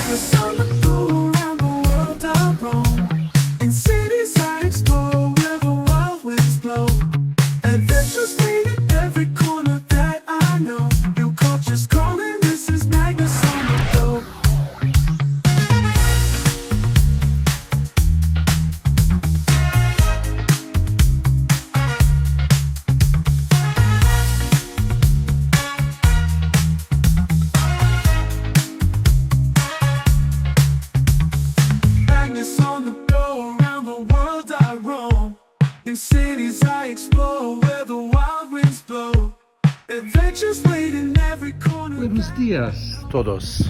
Magnus on the go around the world I roam. In cities I explore where the wild winds blow. Adventures waiting every corner that I know. New cultures calling, this is Magnus on the go. Magnus on the go around the world I roam. In cities I explore where the wild winds blow. Adventures waiting every corner. Buenos días todos.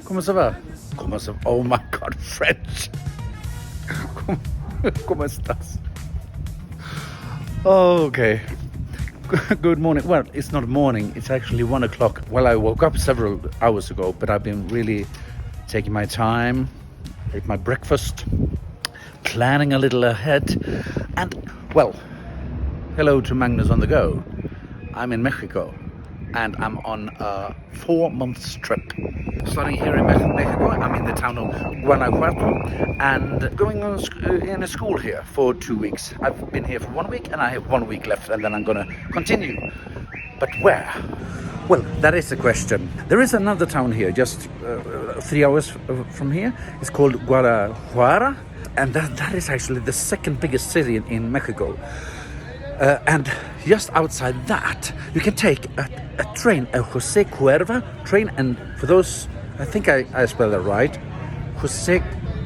¿Cómo se va? ¿Cómo se va? Oh my god, French. ¿Cómo estás? Oh, okay. Good morning. Well, it's not morning, it's actually 1 o'clock. Well, I woke up several hours ago, but I've been really taking my time, ate my breakfast, planning a little ahead. And, well, hello to Magnus on the go. I'm in Mexico and I'm on a 4-month trip. Starting here in Mexico, I'm in the town of Guanajuato and going on in a school here for 2 weeks. I've been here for 1 week and I have 1 week left and then I'm gonna continue. But where? Well, that is the question. There is another town here, just 3 hours from here. It's called Guanajuato, and that is actually the second biggest city in Mexico. And just outside that, you can take a train, a Jose Cuerva train, and for those, I think I spelled that right, Jose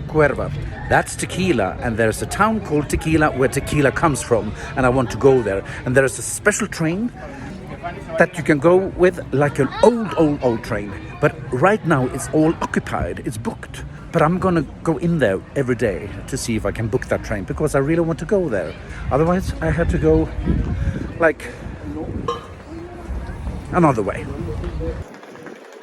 Cuerva. That's tequila, and there's a town called Tequila where tequila comes from, and I want to go there. And there is a special train that you can go with, like an old train. But right now it's all occupied, it's booked. But I'm gonna go in there every day to see if I can book that train because I really want to go there. Otherwise I had to go like another way.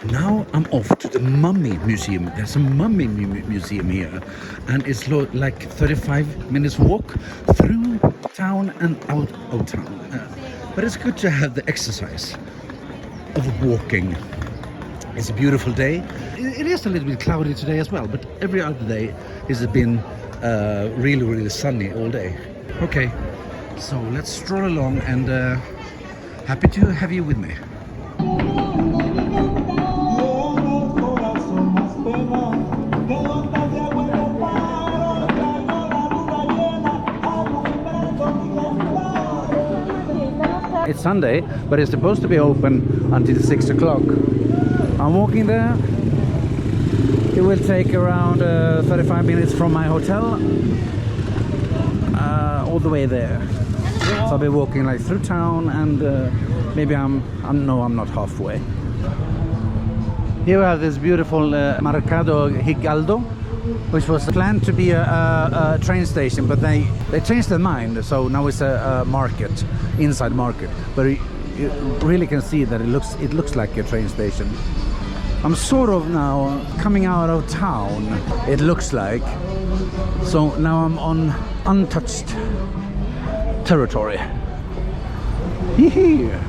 Now I'm off to the Mummy Museum. There's a Mummy Museum here and it's like 35 minutes walk through town and out of town. But it's good to have the exercise of walking. It's a beautiful day. It is a little bit cloudy today as well, but every other day has been really sunny all day. Okay, so let's stroll along and happy to have you with me. It's Sunday, but it's supposed to be open until 6 o'clock. I'm walking there. It will take around 35 minutes from my hotel all the way there. So I'll be walking like through town and maybe I'm not halfway. Here we have this beautiful Mercado Hidalgo, which was planned to be a train station, but they changed their mind, so now it's a market, inside market. But you really can see that it looks like a train station. I'm sort of now coming out of town, it looks like. So now I'm on untouched territory. Here,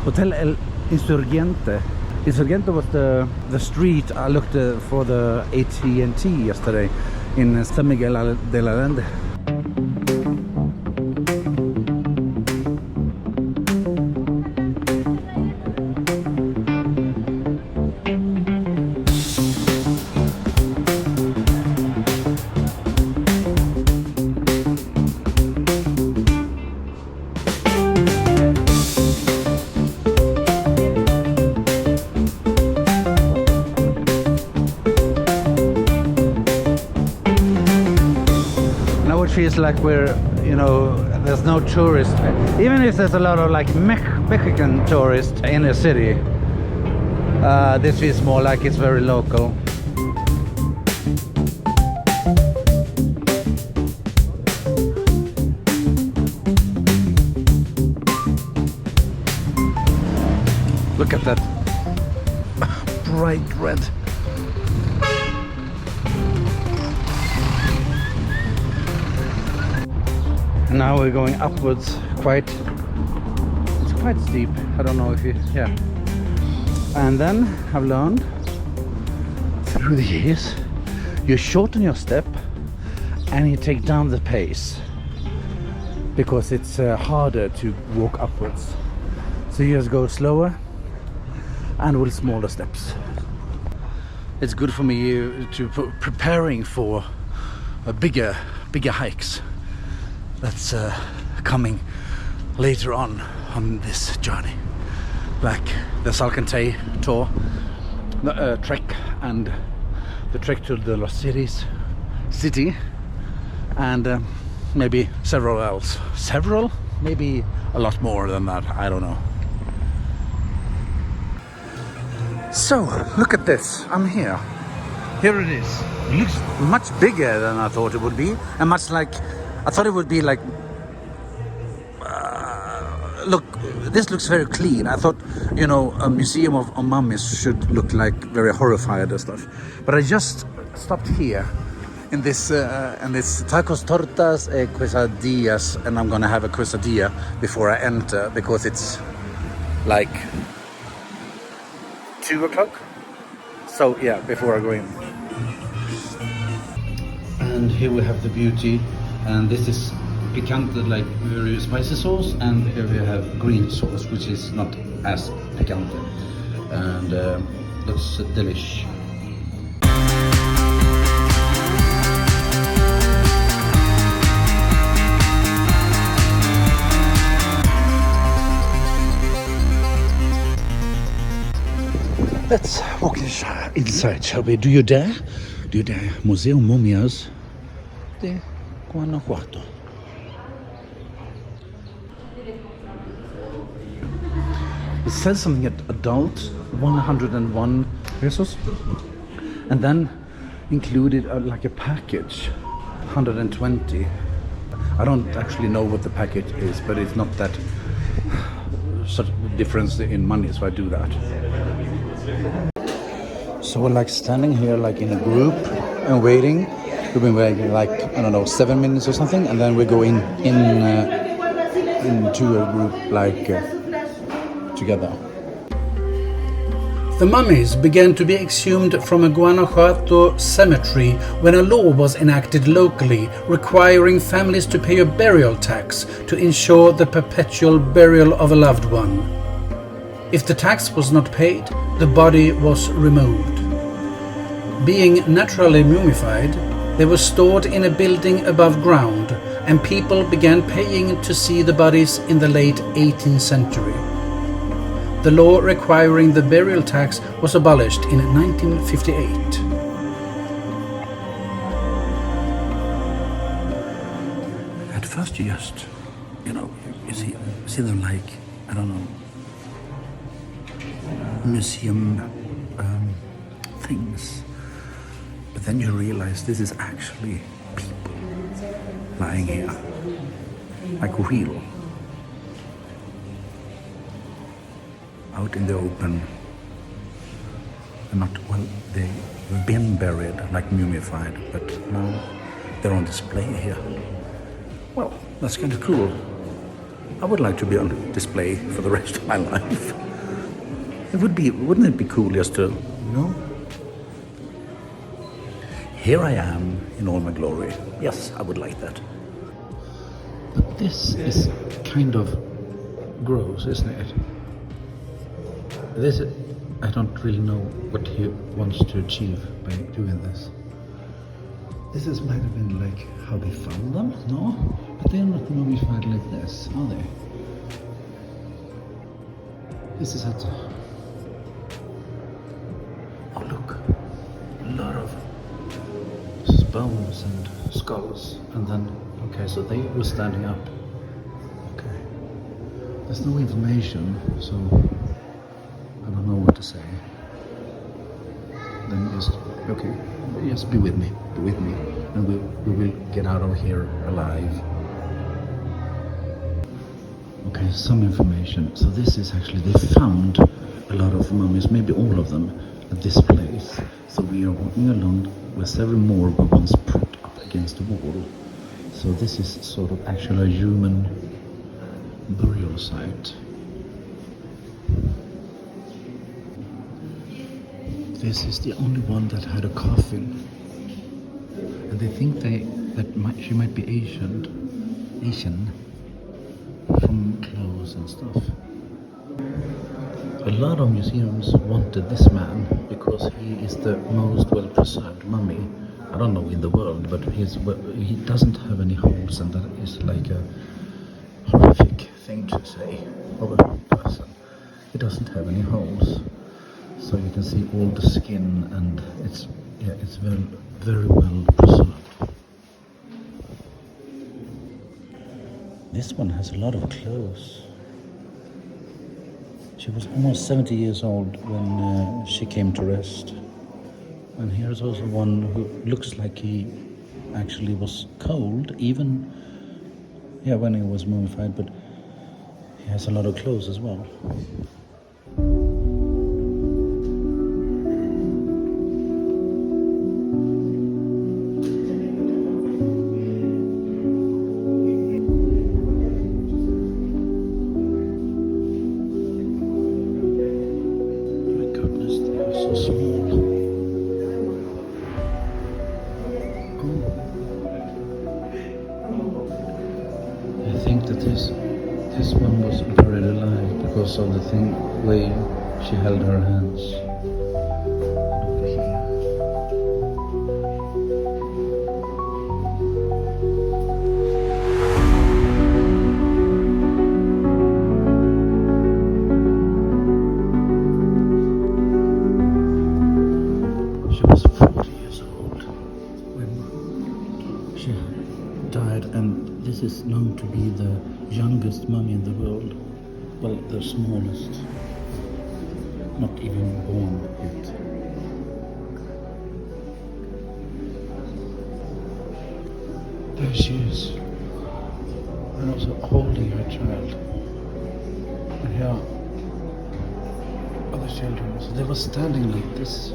Hotel El Insurgente. Insurgente was the street I looked for the AT&T yesterday in San Miguel de Allende. Feels like we're, there's no tourists. Even if there's a lot of like Mexican tourists in the city, this feels more like it's very local. Look at that bright red. Now we're going upwards it's quite steep. I don't know if you, yeah. And then I've learned through the years, you shorten your step and you take down the pace because it's harder to walk upwards. So you just go slower and with smaller steps. It's good for me preparing for bigger hikes that's coming later on this journey, like the Salcantay tour, the trek, and the trek to the Lost City, and maybe several else. Several? Maybe a lot more than that, I don't know. So, look at this, I'm here. Here it is. It looks much bigger than I thought it would be, and much like, I thought it would be like, look, this looks very clean. I thought, you know, a museum of mummies should look like very horrified and stuff. But I just stopped here in this tacos, tortas, quesadillas, and I'm gonna have a quesadilla before I enter because it's like 2 o'clock. So yeah, before I go in. And here we have the beauty, and this is picante, like very spicy sauce, and here we have green sauce, which is not as picante, and looks delish. Let's walk inside, shall we? Do you dare? Do you dare? Museo Momias de Guanajuato. It says something at adult, 101 pesos, and then included like a package, 120. I don't actually know what the package is, but it's not that such a difference in money, so I do that. So we're like standing here like in a group and waiting. We've been waiting like, I don't know, 7 minutes or something, and then we go into a group like together. The mummies began to be exhumed from a Guanajuato cemetery when a law was enacted locally requiring families to pay a burial tax to ensure the perpetual burial of a loved one. If the tax was not paid, the body was removed. Being naturally mummified, they were stored in a building above ground, and people began paying to see the bodies in the late 18th century. The law requiring the burial tax was abolished in 1958. At first you just, you see them like, I don't know, museum things. But then you realize this is actually people lying here, like real. Out in the open, and not, well, they've been buried, like mummified, but now they're on display here. Well, that's kind of cool. I would like to be on display for the rest of my life. Wouldn't it be cool just to, here I am in all my glory. Yes, I would like that. But this is kind of gross, isn't it? I don't really know what he wants to achieve by doing this. This might have been like how they found them, no? But they're not mummified like this, are they? This is at... Oh look, a lot of bones and skulls, and then, okay, so they were standing up. Okay. There's no information, so I don't know what to say. Then just be with me, and we will get out of here alive. Okay, some information. So this is actually, they found a lot of mummies, maybe all of them, at this place. So we are walking along where several more were once propped up against the wall. So this is sort of actually a human burial site. This is the only one that had a coffin, and they think she might be Asian from clothes and stuff. A lot of museums wanted this man because he is the most well preserved mummy, I don't know in the world, but he doesn't have any holes, and that is like a horrific thing to say of a person. He doesn't have any holes, so you can see all the skin, and it's very well preserved. This one has a lot of clothes. She was almost 70 years old when she came to rest. And here's also one who looks like he actually was cold, even when he was mummified, but he has a lot of clothes as well. This one was buried alive because of the way she held her hands. Over here. She was 40 years old when she died, and this is known to be the youngest mummy in the world. Well, the smallest. Not even born yet. There she is. And also holding her child. And here are the children. So they were standing like this.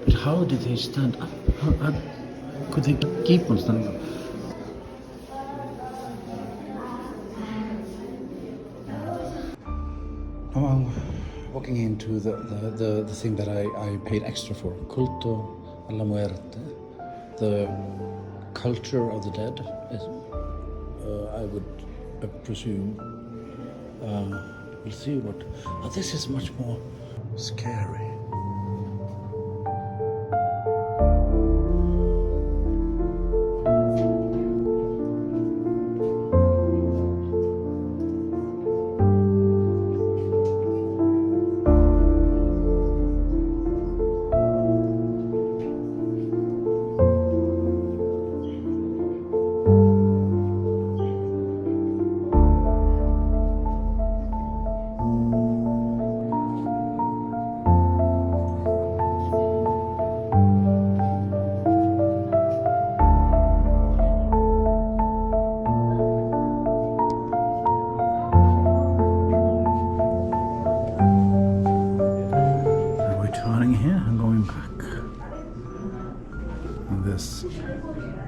But how did they stand up? How could they keep on standing up? I'm walking into the thing that I paid extra for, Culto a la Muerte, the culture of the dead, I would presume. We'll see what... Oh, this is much more scary.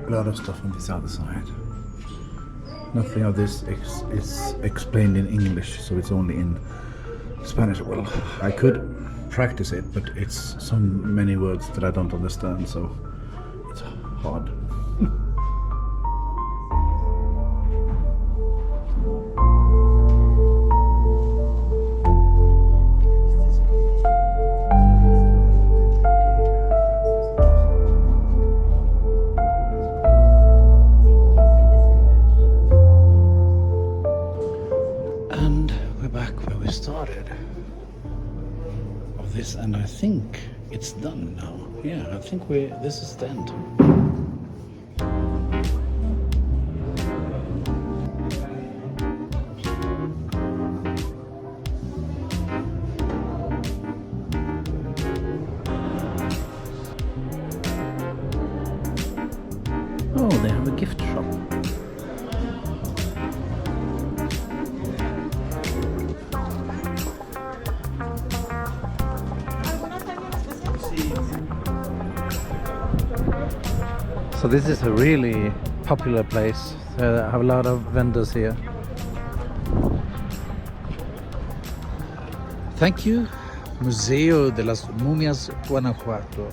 A lot of stuff on this other side. Nothing of this is explained in English, so it's only in Spanish. Well, I could practice it, but it's so many words that I don't understand, so it's hard. And I think it's done now. Yeah, I think this is the end. Oh, they have a gift shop. So this is a really popular place. I have a lot of vendors here. Thank you Museo de las Momias, Guanajuato.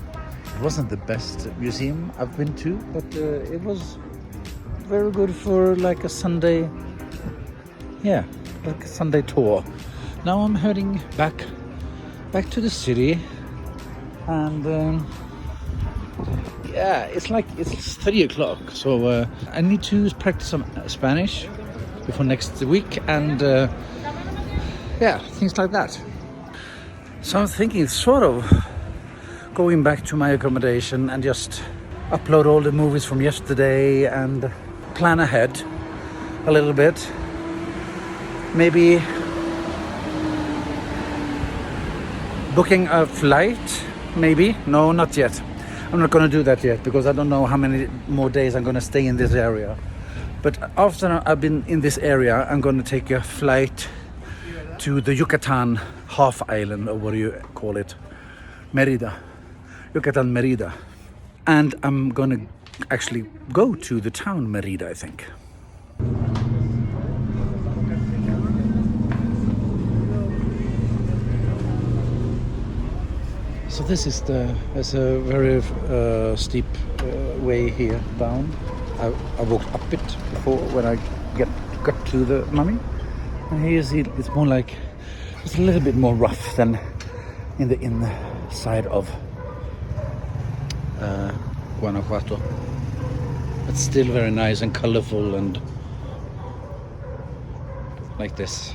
It wasn't the best museum I've been to, but it was very good for like a Sunday, yeah, like a Sunday tour. Now I'm heading back to the city, and yeah, it's 3 o'clock, so I need to practice some Spanish before next week, and yeah, things like that. So I'm thinking sort of going back to my accommodation and just upload all the movies from yesterday and plan ahead a little bit. Maybe booking a flight, maybe. No, not yet. I'm not going to do that yet because I don't know how many more days I'm going to stay in this area. But after I've been in this area, I'm going to take a flight to the Yucatan half island, or what do you call it? Merida. Yucatan Merida. And I'm going to actually go to the town Merida, I think. So this is there's a very steep way here down. I walked up it before when I got to the Mummy. And here you see it's more like, it's a little bit more rough than in the inside of Guanajuato. It's still very nice and colorful and like this.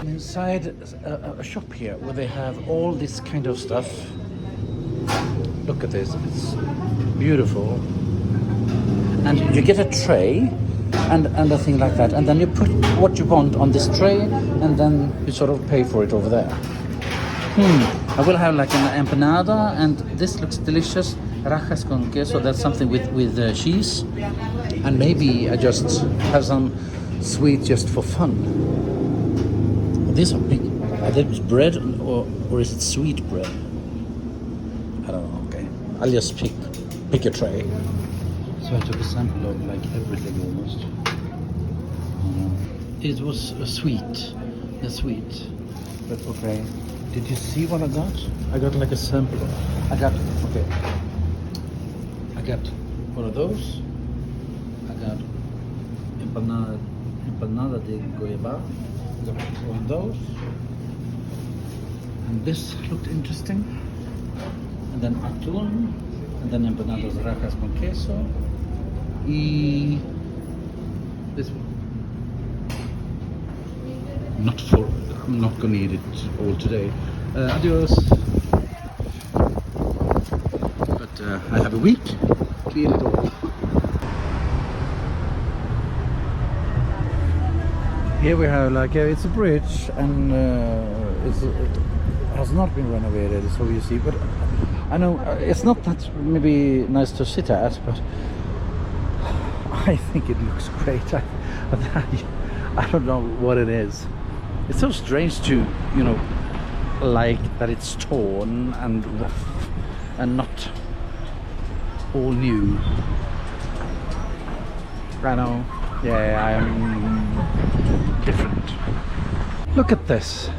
Inside a shop here where they have all this kind of stuff. Look at this, it's beautiful. And you get a tray and a thing like that, and then you put what you want on this tray, and then you sort of pay for it over there. I will have like an empanada, and this looks delicious. Rajas con queso, that's something with cheese. And maybe I just have some sweet just for fun. These are big. Are they bread or is it sweet bread? I don't know, okay. I'll just pick a tray. So I took a sample of like everything almost. It was sweet, but okay. Did you see what I got? I got like a sample. I got one of those. I got empanada de goiaba. I got one of those. And this looked interesting. And then atún. And then empanadas rajas con queso. Y this one. I'm not gonna eat it all today. Adios. But I have a week to eat it all. Here we have like it's a bridge, and it has not been renovated, so you see. But I know it's not that maybe nice to sit at, but I think it looks great. I don't know what it is. It's so strange to, like that it's torn and rough and not all new. I know. Yeah, I am different. Look at this.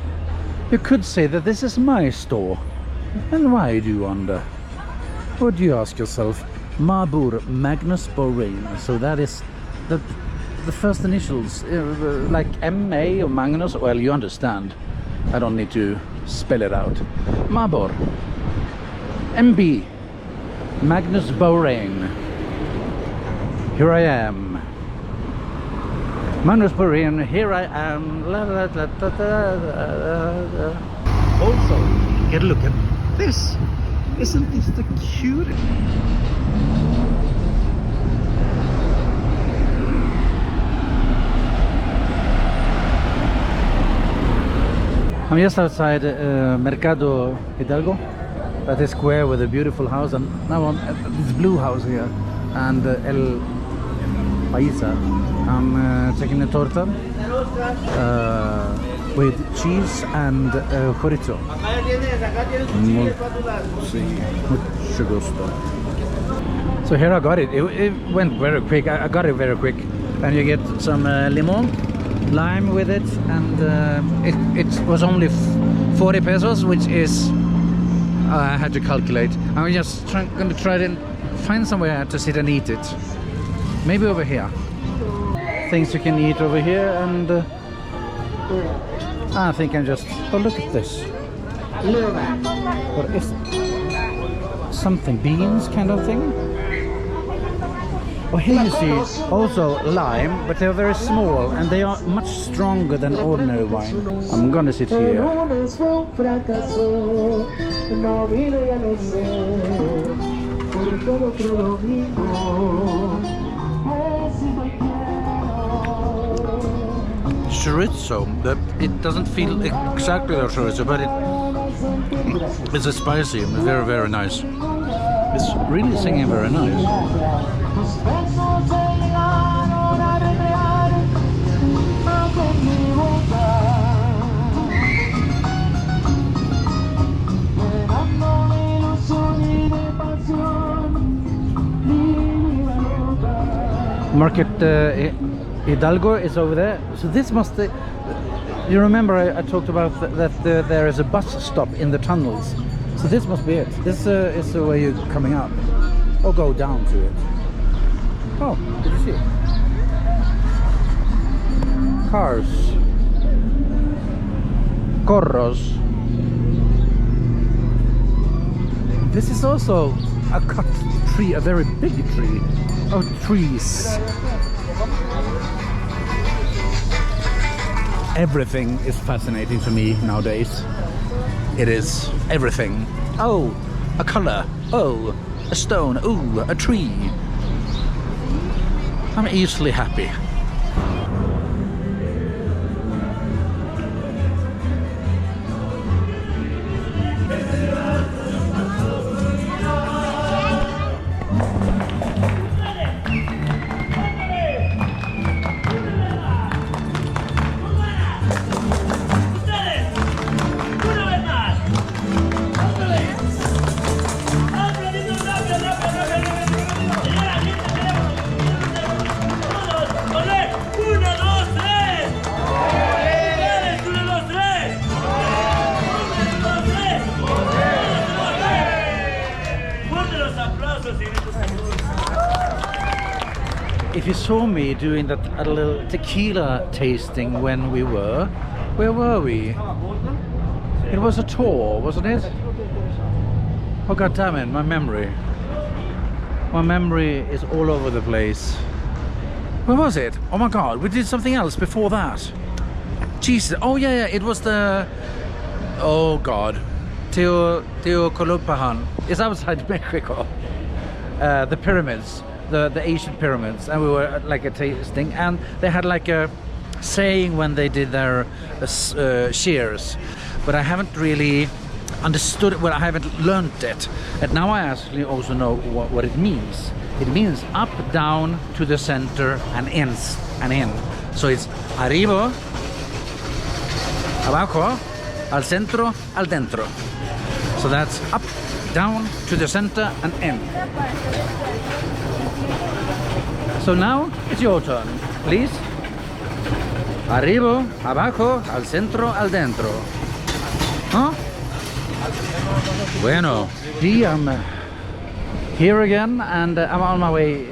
You could say that this is my store. And why do you wonder? Would you ask yourself? Mabur Magnus Borain. So that is the first initials, like M.A. or Magnus. Well, you understand. I don't need to spell it out. Mabor. M.B. Magnus Borain. Here I am. Magnus Borain, here I am. La, la, la, la, la, la, la. Also, get a look at this. Isn't this the cutest? I'm just outside Mercado Hidalgo, that is square with a beautiful house, and now I'm at this blue house here, and El Paisa. I'm taking a torta with cheese and chorizo. Mucho gusto. So here I got it. It went very quick. I got it very quick. And you get some limon lime with it, and it was only 40 pesos, which is I had to calculate. I'm just going to try to find somewhere to sit and eat it. Maybe over here. Things you can eat over here, and I think I'm just... Oh, look at this. What is something? Beans kind of thing? Oh, here you see also lime, but they're very small and they are much stronger than ordinary wine. I'm gonna sit here. Chorizo, it doesn't feel exactly like chorizo, but it's a spicy, very, very nice. It's really singing very nice. Market Hidalgo is over there. So this must... you remember I talked about that there is a bus stop in the tunnels. So this must be it. This is the way you're coming up. Or go down to it. Oh, did you see it? Cars. Corros. This is also a cut tree, a very big tree. Oh, trees. Everything is fascinating to me nowadays. It is everything. Oh, a color. Oh, a stone. Ooh, a tree. I'm easily happy. If you saw me doing that a little tequila tasting when we were, where were we? It was a tour, wasn't it? Oh, god damn it, my memory. My memory is all over the place. Where was it? Oh my god, we did something else before that. Jesus, oh yeah, it was the... Oh god. Teocalopahan. It's outside Mexico. The pyramids. The Asian pyramids, and we were at like a tasting, and they had like a saying when they did their shears, but I haven't really understood it. Well, I haven't learned it, and now I actually also know what it means. It means up, down, to the center, and in. So it's arriba, abajo, al centro, al dentro. So that's up, down, to the center, and in. So now it's your turn, please. Arriba, abajo, al centro, al dentro. Huh? Bueno. I'm here again, and I'm on my way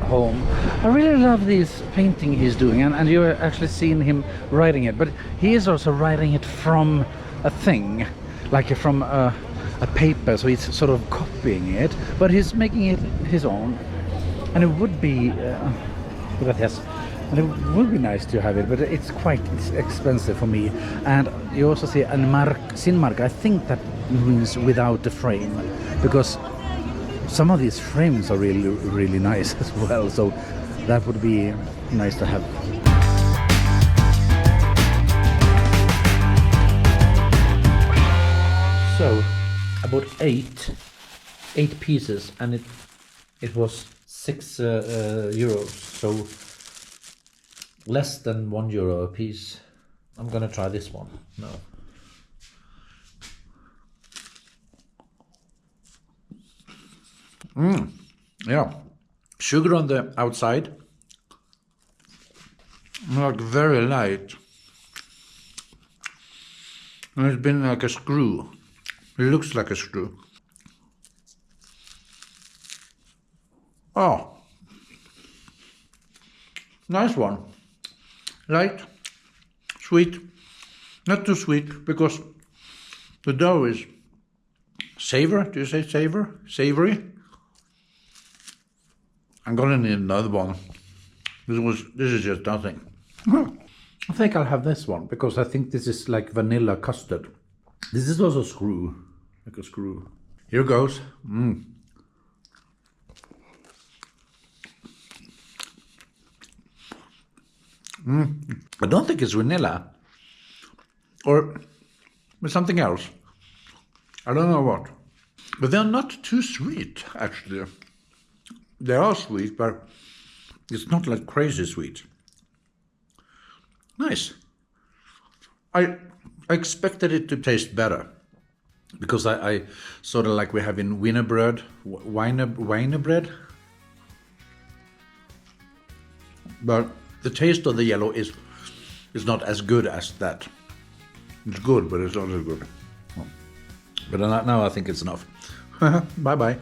home. I really love this painting he's doing, and you're actually seeing him writing it. But he is also writing it from a thing, like from a paper. So he's sort of copying it, but he's making it his own. And it would be, gracias. And it would be nice to have it, but it's expensive for me. And you also see sin marca. I think that means without the frame, because some of these frames are really, really nice as well. So that would be nice to have. So I bought eight pieces, and it was 6 euros, so less than €1 a piece. I'm gonna try this one. No. Yeah, sugar on the outside, like very light. And it's been like a screw. It looks like a screw. Oh, nice one. Light, sweet, not too sweet because the dough is savor. Do you say savor? Savory. I'm gonna need another one. This is just nothing. I think I'll have this one because I think this is like vanilla custard. This is also screw, like a screw. Here goes. I don't think it's vanilla or something else. I don't know what. But they're not too sweet, actually. They are sweet, but it's not like crazy sweet. Nice. I expected it to taste better because I sort of like we have in Wiener bread, Wiener bread. But the taste of the yellow is not as good as that. It's good, but it's not as good. But now I think it's enough. Bye-bye.